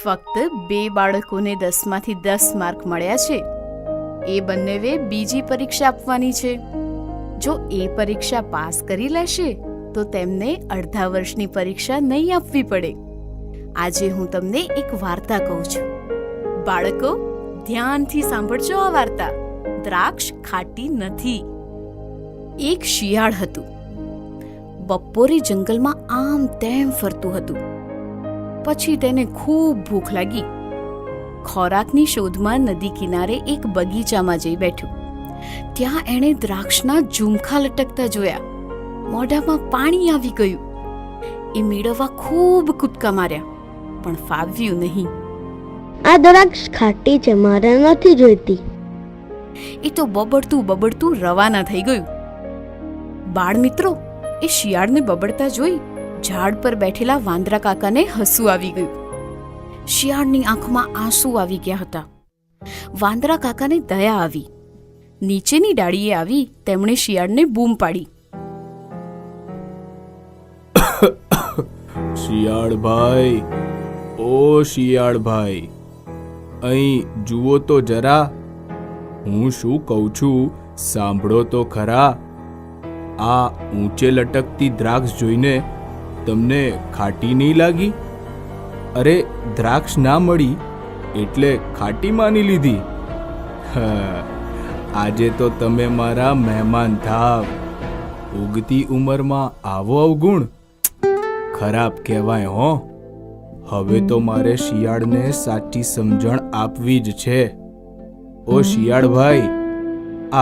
ફક્ત 2 બાળકોને 10માંથી 10 માર્ક મળ્યા છે. એ બંનેએ બીજી પરીક્ષા આપવાની છે. જો એ પરીક્ષા પાસ કરી લેશે તો તેમને અડધા વર્ષની પરીક્ષા નહીં આપવી પડે. આજે હું તમને એક વાર્તા કહું છું. બાળકો, ધ્યાનથી સાંભળજો આ વાર્તા. દ્રાક્ષ ખાટી નથી. એક શિયાળ હતું. બપોરે જંગલમાં આમ તેમ ફરતું હતું. પછી તેને ખૂબ ભૂખ લાગી. ખોરાકની શોધમાં નદી કિનારે એક બગીચામાં જઈ બેઠું. ત્યાં એણે દ્રાક્ષના ઝુમખા લટકતા જોયા. મોઢામાં પાણી આવી ગયું. એ મેળવવા ખૂબ કૂદકા માર્યા, પણ ફાવ્યું નહીં. આ દ્રાક્ષ ખાટી છે, મારે નથી જોઈતી. એ તો બબડતું રવાના થઈ ગયું. બાળ મિત્રો, એ શિયાળને બબડતા જોઈ ઝાડ પર બેઠેલા વાંદરા કાકાને હસવું આવી ગયું. શિયાળની આંખમાં આંસુ આવી ગયા હતા. વાંદરા કાકાને દયા આવી. નીચેની ડાળીએ આવી તેમણે શિયાળને બૂમ પાડી. શિયાળભાઈ, ઓ શિયાળભાઈ, અહીં જુઓ તો જરા. હું શું કહું છું સાંભળો તો ખરા. આ ઊંચે લટકતી દ્રાક્ષ જોઈને તમને ખાટી નહીં લાગી? અરે, દ્રાક્ષ ના મળી એટલે ખાટી માની લીધી? આજે તો તમે મારા મહેમાન થાવ. ઉગતી ઉંમરમાં આવો અવગુણ ખરાબ કહેવાય હો. હવે તો મારે શિયાળને સાચી સમજણ આપવી જ છે. ઓ શિયાળભાઈ,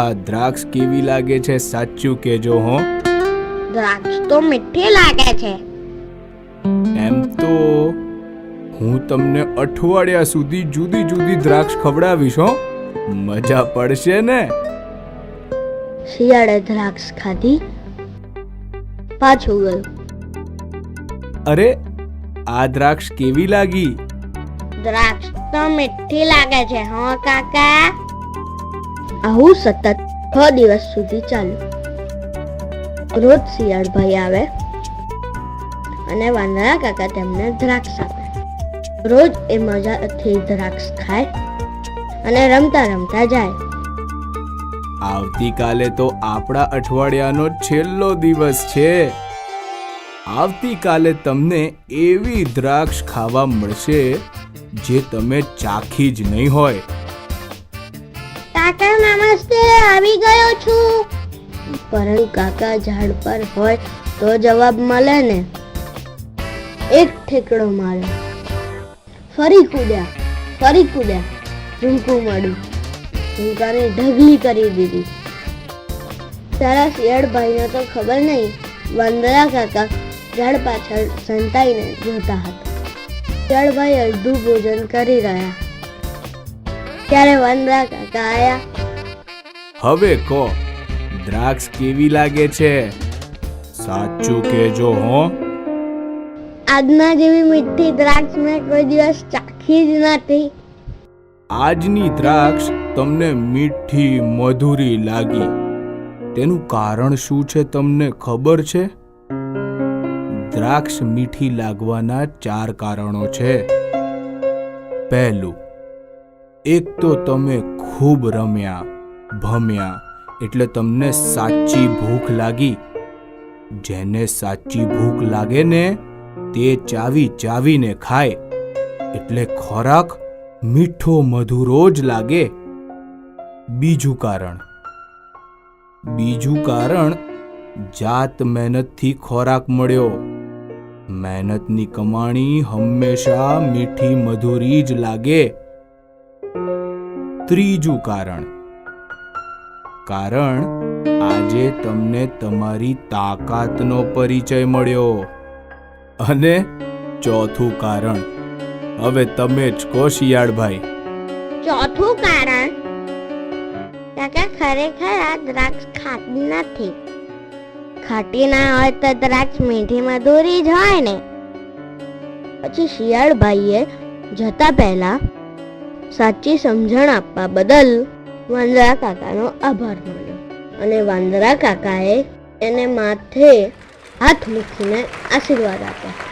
આ દ્રાક્ષ કેવી લાગે છે સાચું કહેજો હો. દ્રાક્ષ તો મીઠી લાગે છે. એમ તો હું તમને અઠવાડિયા સુધી જુદી જુદી દ્રાક્ષ ખવડાવીશ હો. મજા પડશે ને? શિયાળે દ્રાક્ષ ખાધી, પાછું ગયું. અરે, આ દ્રાક્ષ કેવી લાગી? દ્રાક્ષ તો મીઠી લાગે છે હો કાકા. આવું સતત 6 દિવસ સુધી ચાલ્યું. રોજ શિયાળભાઈ આવે અને વાંદરા કાકા તેમને દ્રાક્ષ આપે. રોજ એ મજાથી દ્રાક્ષ ખાય અને રમતા રમતા જાય. આવતીકાલે તો આપણા અઠવાડિયાનો છેલ્લો દિવસ છે. આવતીકાલે તમને એવી દ્રાક્ષ ખાવા મળશે જે તમે ચાખી જ નહીં હોય. કાકા નમસ્તે, આવી ગયો છું. પરંતુ કાકા ઝાડ પર હોય તો જવાબ મળે ને. એક ઠેકડો માર્યો, ફરી કૂદ્યા, ઝુમકું માર્યું, ઝુમકાને ઢગલી કરી દીધી. તારા શિયાળભાઈને તો ખબર નહીં, વાંદરા કાકા ઝાડ પાછળ સંતાઈને જોતા હતા. શિયાળભાઈ અડધું ભોજન કરી રહ્યા ત્યારે વાંદરા કાકા આયા. હવે કહો, દ્રાક્ષ કેવી લાગે છે? સાચું કહેજો હો. આજના જેવી મીઠી દ્રાક્ષ મેં કોઈ દિવસ ચાખી જ નથી. આજની દ્રાક્ષ તમને મીઠી મધુરી લાગી. તેનું કારણ શું છે તમને ખબર છે? દ્રાક્ષ મીઠી લાગવાના 4 કારણો છે. પહેલું, એક તો તમે ખૂબ રમ્યા ભમ્યા એટલે તમને સાચી ભૂખ લાગી. જેને સાચી ભૂખ લાગે ને તે ચાવીને ખાય એટલે ખોરાક મીઠો મધુરો જ લાગે. બીજું કારણ, જાત મહેનતથી ખોરાક મળ્યો. મહેનતની કમાણી હંમેશા મીઠી મધુરી જ લાગે. ત્રીજું કારણ, આજે તમને તમારી તાકાતનો પરિચય મળ્યો. અને ચોથું કારણ, હવે તમે જ કહો શિયાળભાઈ. ચોથું કારણ, કાકા ખરેખર આ દ્રાક્ષ ખાટી નથી. ખાટી ના હોય તો દ્રાક્ષ મીઠી મધુરી જ હોય ને. પછી શિયાળભાઈએ જતા પહેલા સાચી સમજણ આપવા બદલ વાંદરા કાકાનો આભાર માન્યો અને વાંદરા કાકાએ એને માથે હાથ મૂકીને આશીર્વાદ આપ્યા.